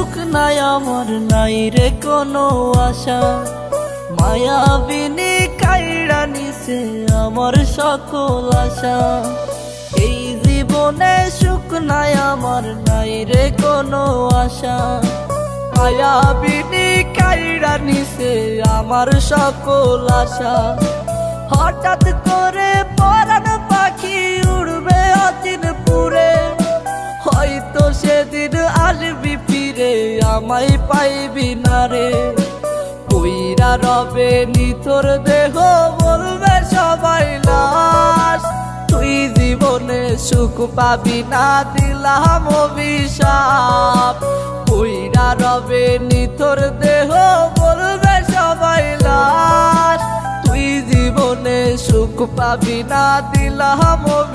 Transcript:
সুখ নাই আমার, নাই রে কোনো আশা। মায়াবিনী কাইড়া নিছে আমার সকল আশা। এই জীবনে সুখ নাই আমার, নাই রে কোনো আশা। মায়াবিনী কাইড়া নিছে আমার সকল আশা। হঠাৎ করে পরাণ পাখি উড়বে অচিন পুরে, হয়তো সেদিন আসবি ফিরে আমায় পাইবি না রে। কইরা রবে নিথর দেহ বলবে সবাই লাশ, তুই জীবনে সুখ পাবি না দিলাম অভিশাপ। কইরা রবে নিথর দেহ বলবে সবাই লাশ, তুই জীবনে সুখ পাবি না দিলাম